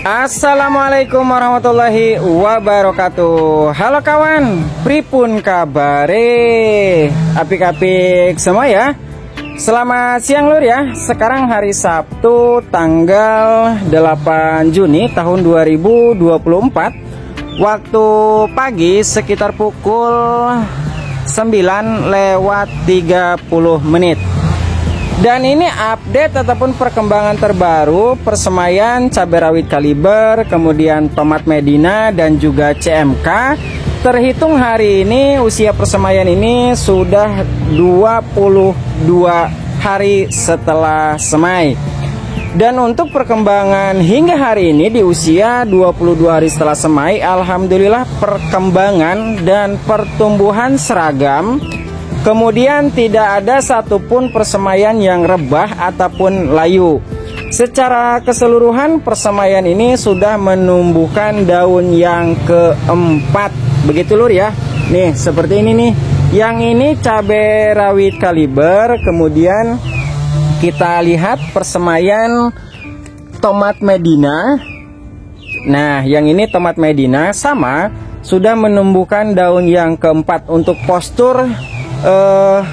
Assalamualaikum warahmatullahi wabarakatuh. Halo kawan, pripun kabare? Apik-apik semua ya. Selamat siang lur ya. Sekarang hari Sabtu tanggal 8 Juni tahun 2024. Waktu pagi sekitar pukul 9:30. Dan ini update ataupun perkembangan terbaru persemaian cabai rawit kaliber, kemudian tomat Medina dan juga CMK. Terhitung hari ini usia persemaian ini sudah 22 hari setelah semai. Dan untuk perkembangan hingga hari ini di usia 22 hari setelah semai, alhamdulillah perkembangan dan pertumbuhan seragam. Kemudian tidak ada satupun persemaian yang rebah ataupun layu. Secara keseluruhan persemaian ini sudah menumbuhkan daun yang keempat. Begitu lur ya. Nih seperti ini nih. Yang ini cabai rawit kaliber. Kemudian kita lihat persemaian tomat Medina. Nah yang ini tomat Medina sama sudah menumbuhkan daun yang keempat. Untuk postur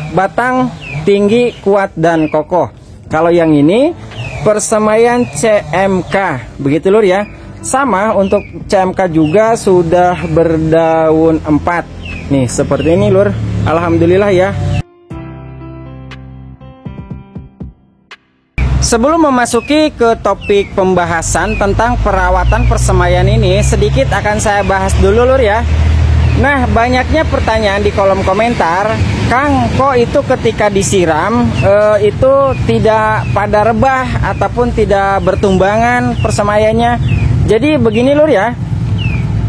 batang tinggi, kuat dan kokoh. Kalau yang ini persemaian CMK, begitu lur ya. Sama untuk CMK juga sudah berdaun 4. Nih seperti ini lur. Alhamdulillah ya. Sebelum memasuki ke topik pembahasan tentang perawatan persemaian ini, sedikit akan saya bahas dulu lur ya. Nah, banyaknya pertanyaan di kolom komentar, Kang, kok itu ketika disiram itu tidak pada rebah ataupun tidak bertumbangan persemaiannya. Jadi begini lur ya,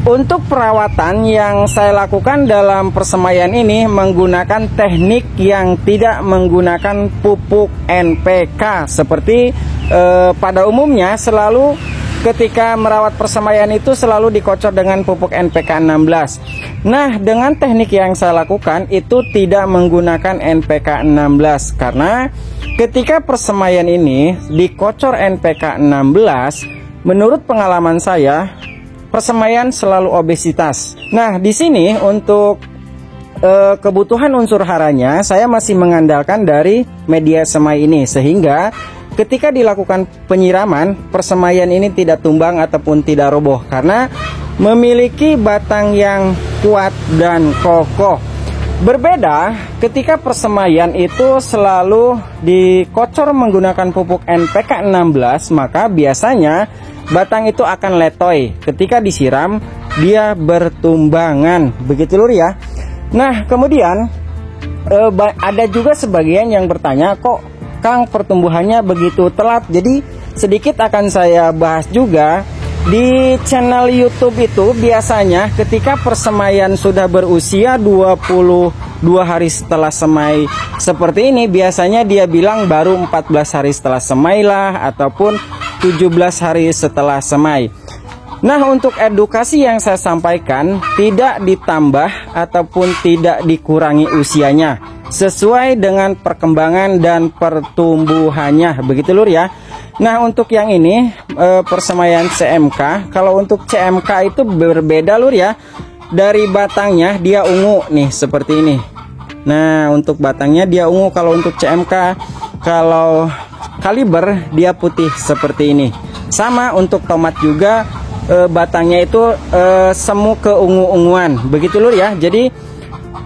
untuk perawatan yang saya lakukan dalam persemaian ini menggunakan teknik yang tidak menggunakan pupuk NPK. Seperti pada umumnya selalu ketika merawat persemaian itu selalu dikocor dengan pupuk NPK 16. Nah, dengan teknik yang saya lakukan itu tidak menggunakan NPK 16 karena ketika persemaian ini dikocor NPK 16, menurut pengalaman saya persemaian selalu obesitas. Nah, di sini untuk kebutuhan unsur haranya saya masih mengandalkan dari media semai ini, sehingga ketika dilakukan penyiraman persemaian ini tidak tumbang ataupun tidak roboh karena memiliki batang yang kuat dan kokoh. Berbeda ketika persemaian itu selalu dikocor menggunakan pupuk NPK 16, maka biasanya batang itu akan letoy. Ketika disiram dia bertumbangan. Begitu lur ya. Nah, kemudian ada juga sebagian yang bertanya, kok Kang pertumbuhannya begitu telat? Jadi sedikit akan saya bahas juga. Di channel YouTube itu biasanya ketika persemaian sudah berusia 22 hari setelah semai seperti ini, biasanya dia bilang baru 14 hari setelah semai lah, ataupun 17 hari setelah semai. Nah, untuk edukasi yang saya sampaikan tidak ditambah ataupun tidak dikurangi usianya, sesuai dengan perkembangan dan pertumbuhannya. Begitu lur ya. Nah, untuk yang ini persemaian CMK. Kalau untuk CMK itu berbeda lur ya. Dari batangnya dia ungu nih seperti ini. Nah, untuk batangnya dia ungu. Kalau untuk CMK, kalau kaliber dia putih seperti ini. Sama untuk tomat juga batangnya itu semu keungu-unguan. Begitu lur ya. Jadi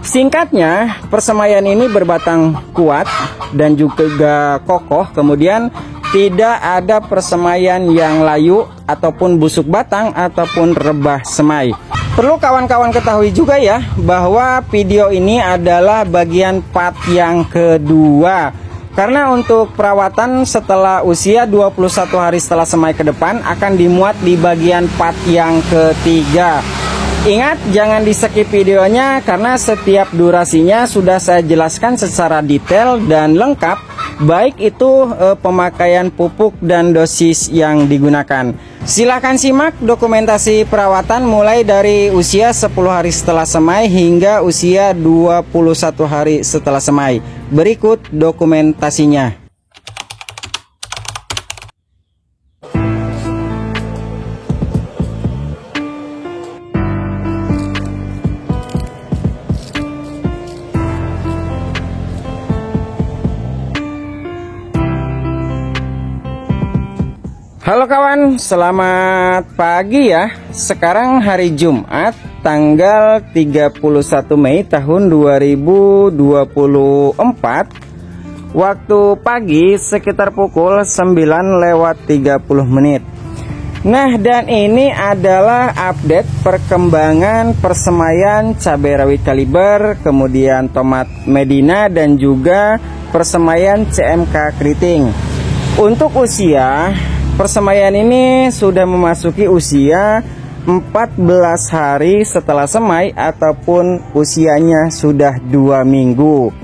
singkatnya persemaian ini berbatang kuat dan juga kokoh. Kemudian tidak ada persemaian yang layu ataupun busuk batang ataupun rebah semai. Perlu kawan-kawan ketahui juga ya bahwa video ini adalah bagian part yang kedua. Karena untuk perawatan setelah usia 21 hari setelah semai ke depan akan dimuat di bagian part yang ketiga. Ingat, jangan di skip videonya karena setiap durasinya sudah saya jelaskan secara detail dan lengkap, baik itu pemakaian pupuk dan dosis yang digunakan. Silahkan simak dokumentasi perawatan mulai dari usia 10 hari setelah semai hingga usia 21 hari setelah semai. Berikut dokumentasinya. Halo kawan, selamat pagi ya. Sekarang hari Jumat tanggal 31 Mei tahun 2024. Waktu pagi sekitar pukul 9:30. Nah, dan ini adalah update perkembangan persemaian cabai rawit kaliber, kemudian tomat Medina dan juga persemaian CMK keriting. Untuk usia, persemaian ini sudah memasuki usia 14 hari setelah semai ataupun usianya sudah 2 minggu.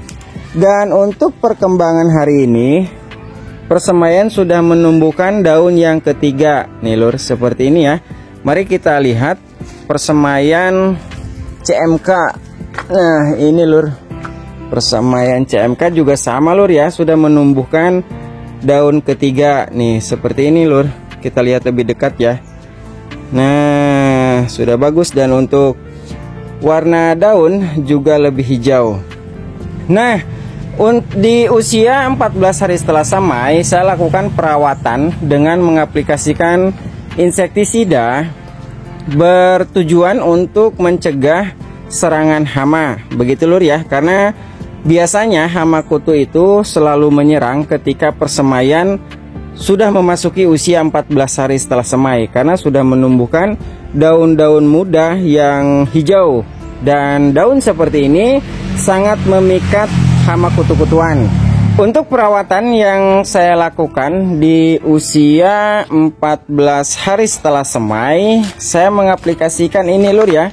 Dan untuk perkembangan hari ini, persemaian sudah menumbuhkan daun yang ketiga. Nih lur, seperti ini ya. Mari kita lihat persemaian CMK. Nah, ini lur. Persemaian CMK juga sama lur ya, sudah menumbuhkan daun ketiga nih seperti ini lur. Kita lihat lebih dekat ya. Nah, sudah bagus dan untuk warna daun juga lebih hijau. Nah, di usia 14 hari setelah semai, saya lakukan perawatan dengan mengaplikasikan insektisida bertujuan untuk mencegah serangan hama. Begitu lur ya, karena biasanya hama kutu itu selalu menyerang ketika persemaian sudah memasuki usia 14 hari setelah semai, karena sudah menumbuhkan daun-daun muda yang hijau. Dan daun seperti ini sangat memikat hama kutu-kutuan. Untuk perawatan yang saya lakukan di usia 14 hari setelah semai, saya mengaplikasikan ini lur ya.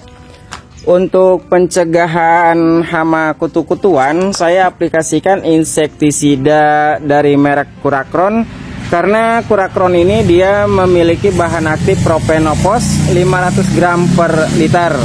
Untuk pencegahan hama kutu-kutuan, saya aplikasikan insektisida dari merek Kurakron. Karena Kurakron ini dia memiliki bahan aktif propenopos 500 gram per liter.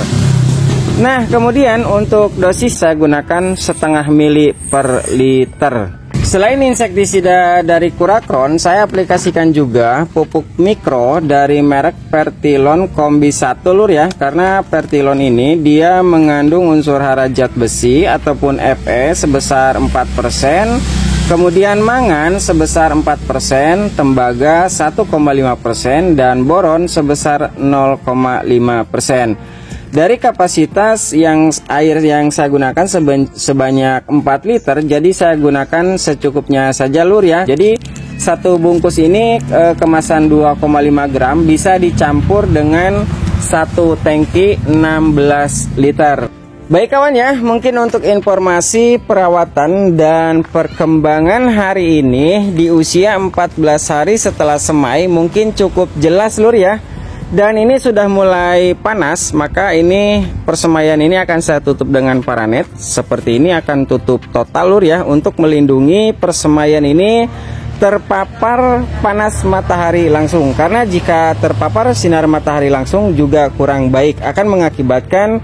Nah, kemudian untuk dosis saya gunakan setengah mili per liter. Selain insektisida dari Kurakron, saya aplikasikan juga pupuk mikro dari merek Pertilon Kombi 1 lur ya. Karena Pertilon ini dia mengandung unsur hara zat besi ataupun Fe sebesar 4%, kemudian mangan sebesar 4%, tembaga 1,5% dan boron sebesar 0,5%. Dari kapasitas air yang saya gunakan sebanyak 4 liter, jadi saya gunakan secukupnya saja lur ya. Jadi satu bungkus ini kemasan 2,5 gram bisa dicampur dengan satu tangki 16 liter. Baik kawan ya, mungkin untuk informasi perawatan dan perkembangan hari ini di usia 14 hari setelah semai mungkin cukup jelas lur ya. Dan ini sudah mulai panas, maka ini persemaian ini akan saya tutup dengan paranet. Seperti ini akan tutup total lur ya, untuk melindungi persemaian ini terpapar panas matahari langsung. Karena jika terpapar sinar matahari langsung juga kurang baik, akan mengakibatkan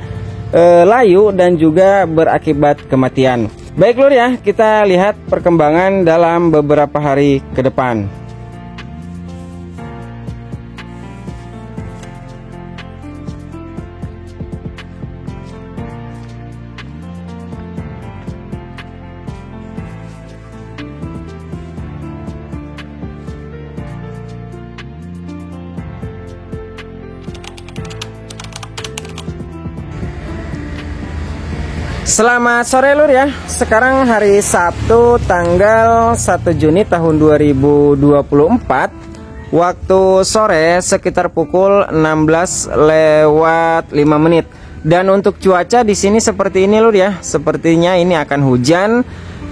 layu dan juga berakibat kematian. Baik lur ya, kita lihat perkembangan dalam beberapa hari ke depan. Selamat sore lur ya. Sekarang hari Sabtu tanggal 1 Juni tahun 2024. Waktu sore sekitar pukul 16:05. Dan untuk cuaca di sini seperti ini lur ya. Sepertinya ini akan hujan.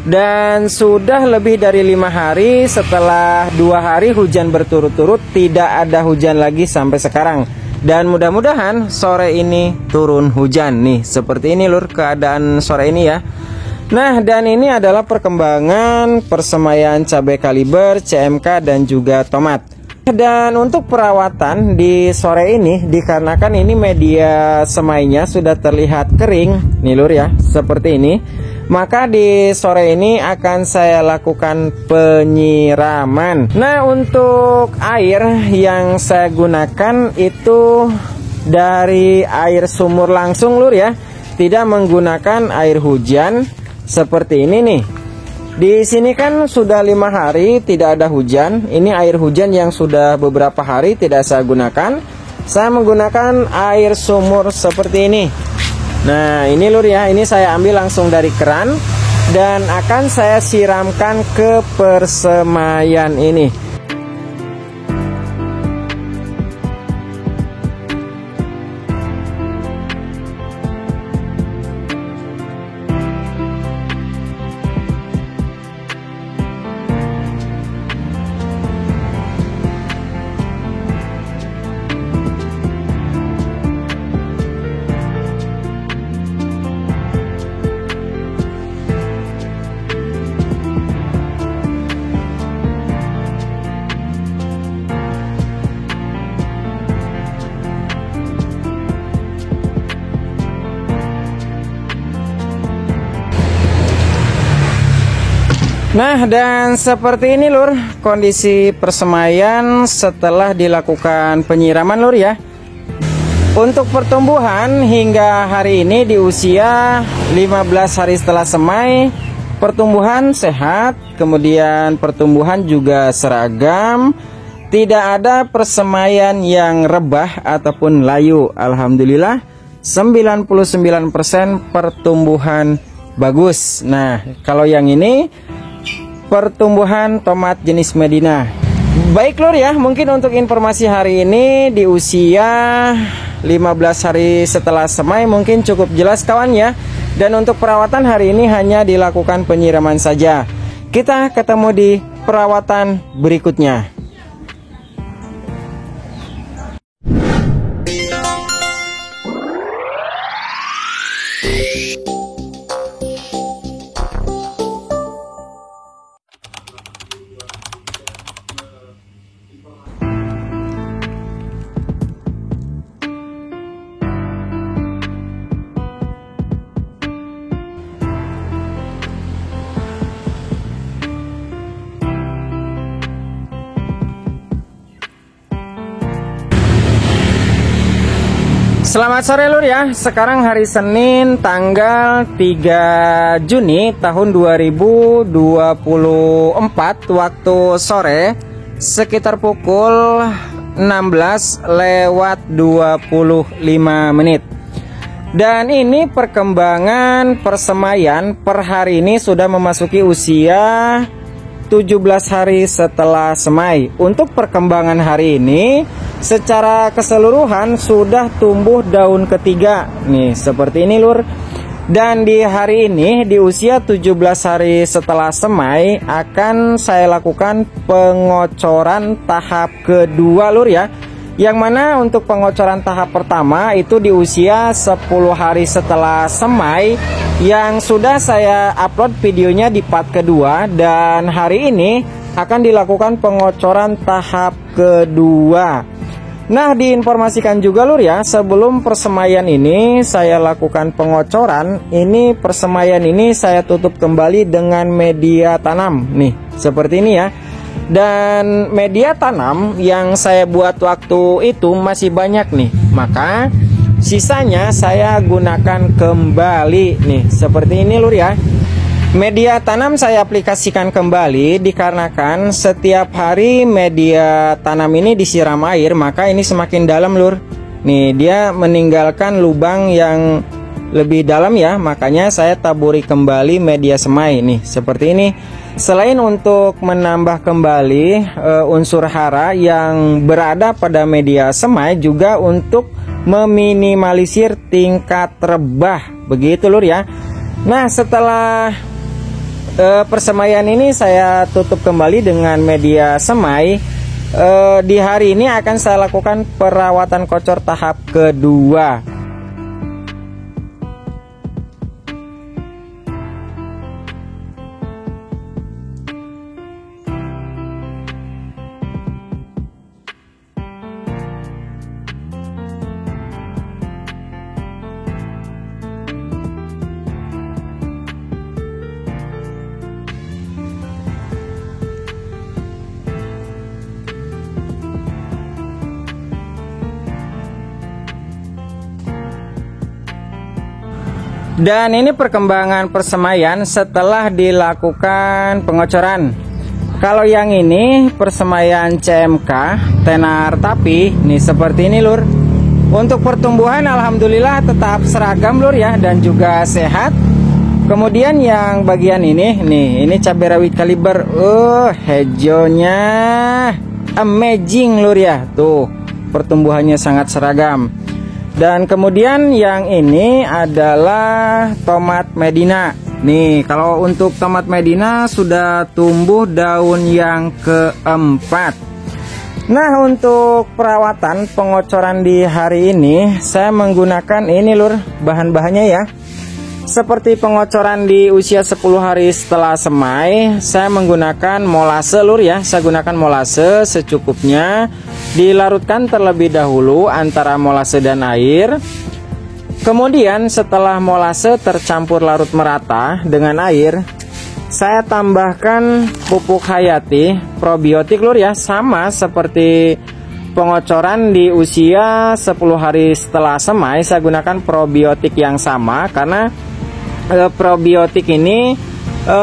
Dan sudah lebih dari 5 hari setelah 2 hari hujan berturut-turut, tidak ada hujan lagi sampai sekarang. Dan mudah-mudahan sore ini turun hujan nih. Seperti ini lur keadaan sore ini ya. Nah, dan ini adalah perkembangan persemaian cabai kaliber, CMK dan juga tomat. Dan untuk perawatan di sore ini, dikarenakan ini media semainya sudah terlihat kering nih lur ya, seperti ini, maka di sore ini akan saya lakukan penyiraman. Nah, untuk air yang saya gunakan itu dari air sumur langsung lur ya, tidak menggunakan air hujan seperti ini nih. Di sini kan sudah 5 hari tidak ada hujan. Ini air hujan yang sudah beberapa hari tidak saya gunakan. Saya menggunakan air sumur seperti ini. Nah, ini lur ya, ini saya ambil langsung dari keran dan akan saya siramkan ke persemaian ini. Nah, dan seperti ini lur kondisi persemaian setelah dilakukan penyiraman lur ya. Untuk pertumbuhan hingga hari ini di usia 15 hari setelah semai, pertumbuhan sehat, kemudian pertumbuhan juga seragam, tidak ada persemaian yang rebah ataupun layu. Alhamdulillah 99% pertumbuhan bagus. Nah, kalau yang ini pertumbuhan tomat jenis Medina. Baik lur ya, mungkin untuk informasi hari ini di usia 15 hari setelah semai mungkin cukup jelas kawan ya. Dan untuk perawatan hari ini hanya dilakukan penyiraman saja. Kita ketemu di perawatan berikutnya. Selamat sore lur ya. Sekarang hari Senin tanggal 3 Juni tahun 2024 waktu sore sekitar pukul 16:25 menit. Dan ini perkembangan persemaian per hari ini sudah memasuki usia 17 hari setelah semai. Untuk perkembangan hari ini secara keseluruhan sudah tumbuh daun ketiga nih seperti ini lur. Dan di hari ini di usia 17 hari setelah semai akan saya lakukan pengocoran tahap kedua lur ya. Yang mana untuk pengocoran tahap pertama itu di usia 10 hari setelah semai, yang sudah saya upload videonya di part kedua. Dan hari ini akan dilakukan pengocoran tahap kedua. Nah, diinformasikan juga lur ya, sebelum persemaian ini saya lakukan pengocoran, ini persemaian ini saya tutup kembali dengan media tanam nih seperti ini ya. Dan media tanam yang saya buat waktu itu masih banyak nih, maka sisanya saya gunakan kembali nih seperti ini lur ya. Media tanam saya aplikasikan kembali dikarenakan setiap hari media tanam ini disiram air, maka ini semakin dalam lur. Nih dia meninggalkan lubang yang lebih dalam ya, makanya saya taburi kembali media semai nih seperti ini. Selain untuk menambah kembali unsur hara yang berada pada media semai, juga untuk meminimalisir tingkat rebah begitu lur ya. Nah, setelah persemaian ini saya tutup kembali dengan media semai. Di hari ini akan saya lakukan perawatan kocor tahap kedua. Dan ini perkembangan persemaian setelah dilakukan pengocoran. Kalau yang ini persemaian CMK tenar tapi nih seperti ini lur. Untuk pertumbuhan alhamdulillah tetap seragam lur ya, dan juga sehat. Kemudian yang bagian ini nih, ini cabai rawit kaliber. Hijaunya amazing lur ya. Tuh, pertumbuhannya sangat seragam. Dan kemudian yang ini adalah tomat Medina. Nih, kalau untuk tomat Medina sudah tumbuh daun yang keempat. Nah, untuk perawatan pengocoran di hari ini saya menggunakan ini lur, bahan-bahannya ya. Seperti pengocoran di usia 10 hari setelah semai, saya menggunakan molase lur ya. Saya gunakan molase secukupnya, dilarutkan terlebih dahulu antara molase dan air. Kemudian setelah molase tercampur larut merata dengan air, saya tambahkan pupuk hayati probiotik lur ya, sama seperti pengocoran di usia 10 hari setelah semai. Saya gunakan probiotik yang sama karena probiotik ini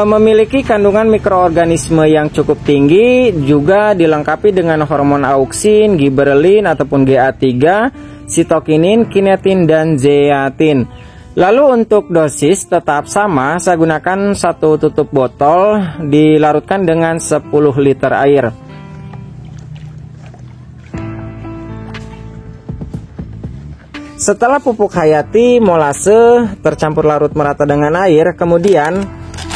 memiliki kandungan mikroorganisme yang cukup tinggi, juga dilengkapi dengan hormon auksin, giberelin ataupun GA3, sitokinin, kinetin, dan zeatin. Lalu untuk dosis tetap sama, saya gunakan 1 tutup botol dilarutkan dengan 10 liter air. Setelah pupuk hayati, molase tercampur larut merata dengan air, kemudian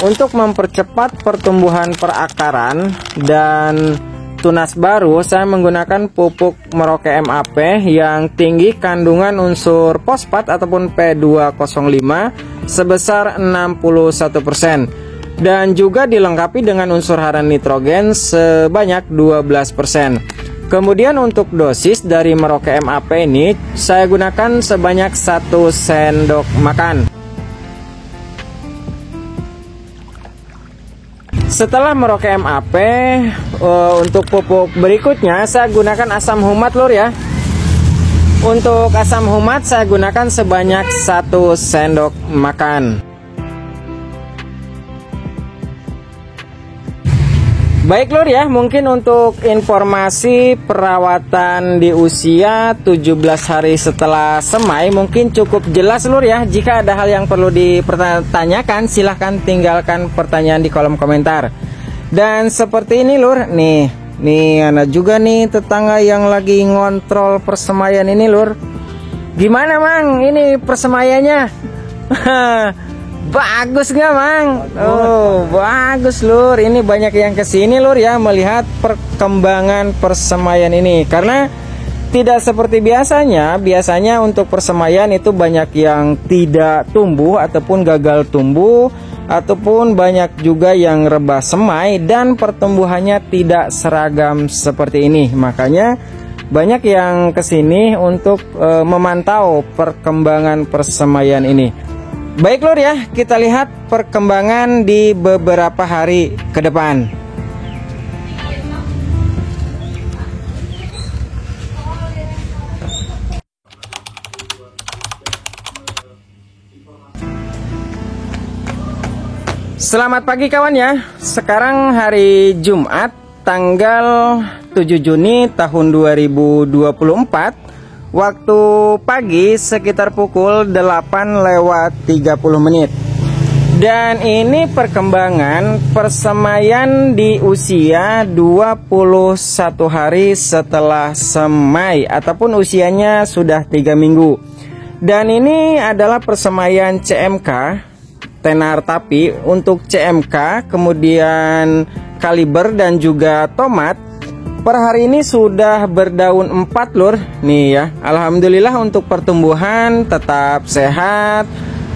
untuk mempercepat pertumbuhan perakaran dan tunas baru, saya menggunakan pupuk Merauke MAP yang tinggi kandungan unsur fosfat ataupun P205 sebesar 61%, dan juga dilengkapi dengan unsur hara nitrogen sebanyak 12%. Kemudian untuk dosis dari Merauke MAP ini saya gunakan sebanyak 1 sendok makan. Setelah Merauke MAP, untuk pupuk berikutnya saya gunakan asam humat lur ya. Untuk asam humat saya gunakan sebanyak 1 sendok makan. Baik lur ya, mungkin untuk informasi perawatan di usia 17 hari setelah semai mungkin cukup jelas lur ya. Jika ada hal yang perlu dipertanyakan, silahkan tinggalkan pertanyaan di kolom komentar. Dan seperti ini lur, nih ada juga nih tetangga yang lagi ngontrol persemaian ini lur. Gimana mang ini persemaiannya? Bagus nggak mang? Oh bagus lur, ini banyak yang kesini lur ya melihat perkembangan persemaian ini. Karena tidak seperti biasanya untuk persemaian itu banyak yang tidak tumbuh ataupun gagal tumbuh, ataupun banyak juga yang rebah semai dan pertumbuhannya tidak seragam seperti ini. Makanya banyak yang kesini untuk memantau perkembangan persemaian ini. Baik lur ya, kita lihat perkembangan di beberapa hari ke depan. Selamat pagi kawan ya. Sekarang hari Jumat tanggal 7 Juni tahun 2024. Waktu pagi sekitar pukul 8:30. Dan ini perkembangan persemaian di usia 21 hari setelah semai, ataupun usianya sudah 3 minggu. Dan ini adalah persemaian CMK tenar tapi. Untuk CMK kemudian kaliber dan juga tomat per hari ini sudah berdaun 4 lur. Nih ya, alhamdulillah untuk pertumbuhan tetap sehat,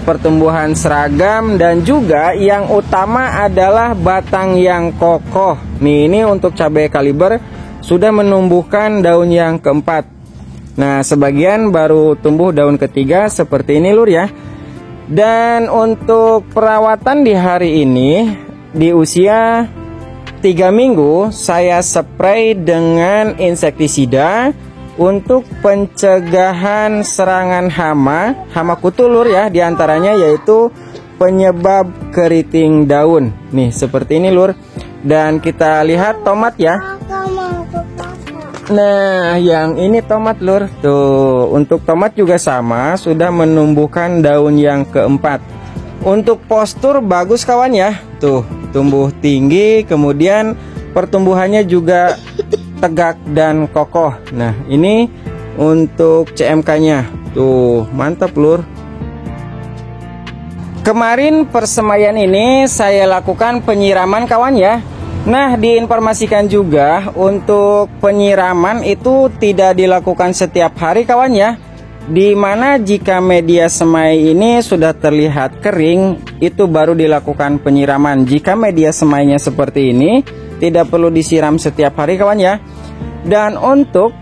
pertumbuhan seragam, dan juga yang utama adalah batang yang kokoh. Nih ini untuk cabai kaliber sudah menumbuhkan daun yang keempat. Nah sebagian baru tumbuh daun ketiga seperti ini lur ya. Dan untuk perawatan di hari ini di usia 3 minggu saya spray dengan insektisida untuk pencegahan serangan hama kutu lur ya, diantaranya yaitu penyebab keriting daun. Nih seperti ini lur. Dan kita lihat tomat ya. Nah yang ini tomat lur. Tuh untuk tomat juga sama, sudah menumbuhkan daun yang keempat. Untuk postur bagus kawan ya. Tuh tumbuh tinggi, kemudian pertumbuhannya juga tegak dan kokoh. Nah ini untuk CMK nya. Tuh mantap lur. Kemarin persemaian ini saya lakukan penyiraman kawan ya. Nah diinformasikan juga untuk penyiraman itu tidak dilakukan setiap hari kawan ya. Dimana jika media semai ini sudah terlihat kering, itu baru dilakukan penyiraman. Jika media semainya seperti ini, tidak perlu disiram setiap hari kawan ya. Dan untuk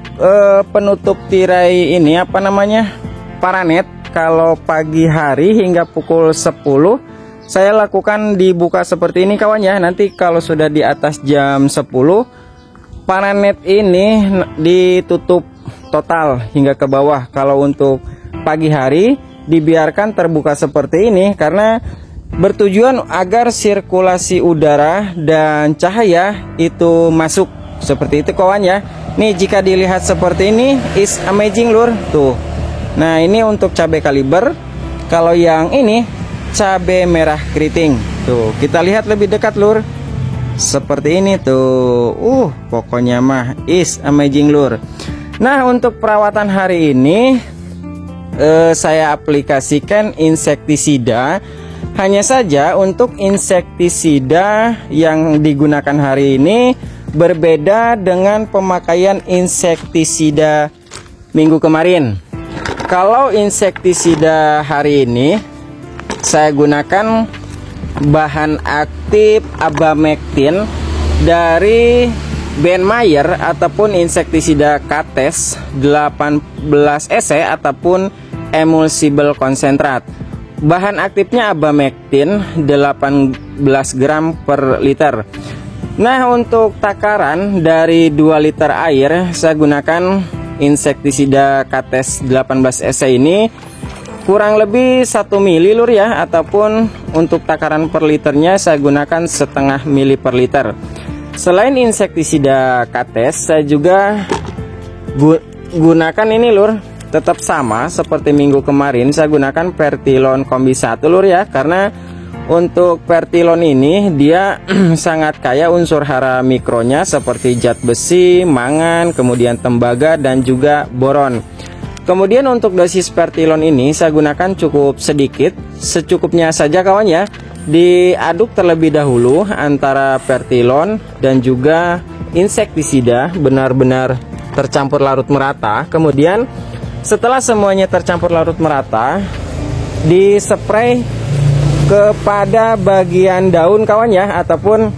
penutup tirai ini apa namanya, paranet, kalau pagi hari hingga pukul 10 saya lakukan dibuka seperti ini kawan ya. Nanti kalau sudah di atas jam 10, paranet ini ditutup total hingga ke bawah. Kalau untuk pagi hari dibiarkan terbuka seperti ini karena bertujuan agar sirkulasi udara dan cahaya itu masuk. Seperti itu kawan ya. Nih jika dilihat seperti ini is amazing lur. Tuh. Nah ini untuk cabai kaliber. Kalau yang ini cabai merah keriting. Tuh kita lihat lebih dekat lur. Seperti ini tuh. Pokoknya mah is amazing lur. Nah untuk perawatan hari ini saya aplikasikan insektisida. Hanya saja untuk insektisida yang digunakan hari ini berbeda dengan pemakaian insektisida minggu kemarin. Kalau insektisida hari ini saya gunakan bahan aktif abamectin dari Benmayer ataupun insektisida Kates 18 EC ataupun emulsible konsentrat. Bahan aktifnya abamectin 18 gram per liter. Nah untuk takaran dari 2 liter air saya gunakan insektisida Kates 18 EC ini kurang lebih 1 mili lur ya, ataupun untuk takaran per liternya saya gunakan setengah mili per liter. Selain insektisida Kates, saya juga gunakan ini lur, tetap sama seperti minggu kemarin. Saya gunakan Pertilon Kombi 1 lur ya, karena untuk Pertilon ini dia sangat kaya unsur hara mikronya seperti zat besi, mangan, kemudian tembaga dan juga boron. Kemudian untuk dosis Pertilon ini saya gunakan cukup sedikit, secukupnya saja kawan ya. Diaduk terlebih dahulu antara Pertilon dan juga insektisida benar-benar tercampur larut merata. Kemudian setelah semuanya tercampur larut merata, dispray kepada bagian daun kawan ya, ataupun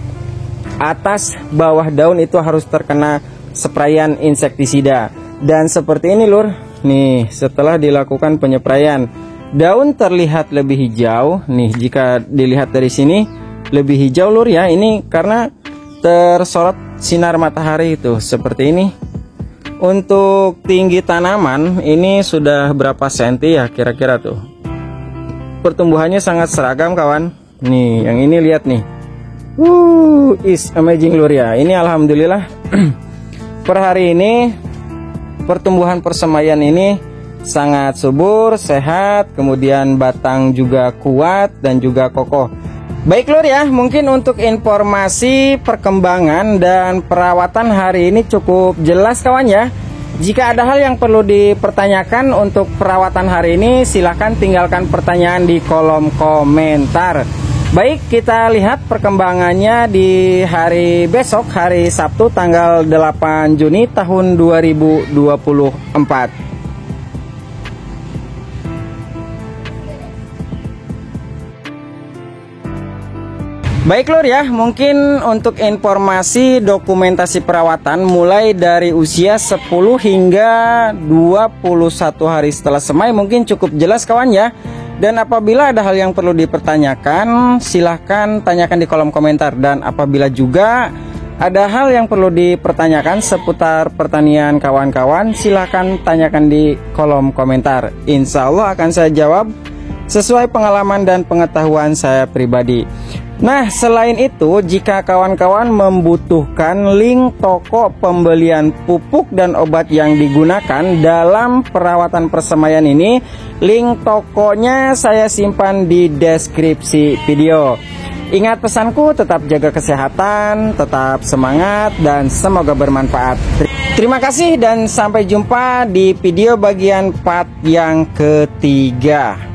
atas bawah daun itu harus terkena sprayan insektisida. Dan seperti ini lur, nih setelah dilakukan penyepraian, daun terlihat lebih hijau. Nih jika dilihat dari sini lebih hijau lur ya, ini karena tersorot sinar matahari itu seperti ini. Untuk tinggi tanaman ini sudah berapa senti ya kira-kira tuh. Pertumbuhannya sangat seragam kawan. Nih yang ini lihat nih. Is amazing lur ya. Ini alhamdulillah per hari ini pertumbuhan persemaian ini sangat subur, sehat, kemudian batang juga kuat dan juga kokoh. Baik lur ya, mungkin untuk informasi perkembangan dan perawatan hari ini cukup jelas kawan ya. Jika ada hal yang perlu dipertanyakan untuk perawatan hari ini, silahkan tinggalkan pertanyaan di kolom komentar. Baik, kita lihat perkembangannya di hari besok, hari Sabtu tanggal 8 Juni tahun 2024. Baik lur ya, mungkin untuk informasi dokumentasi perawatan mulai dari usia 10 hingga 21 hari setelah semai mungkin cukup jelas kawan ya. Dan apabila ada hal yang perlu dipertanyakan, silahkan tanyakan di kolom komentar. Dan apabila juga Ada hal yang perlu dipertanyakan seputar pertanian kawan-kawan, silahkan tanyakan di kolom komentar. Insya Allah akan saya jawab sesuai pengalaman dan pengetahuan saya pribadi. Nah, selain itu, jika kawan-kawan membutuhkan link toko pembelian pupuk dan obat yang digunakan dalam perawatan persemaian ini, link tokonya saya simpan di deskripsi video. Ingat pesanku, tetap jaga kesehatan, tetap semangat, dan semoga bermanfaat. Terima kasih dan sampai jumpa di video bagian part yang ketiga.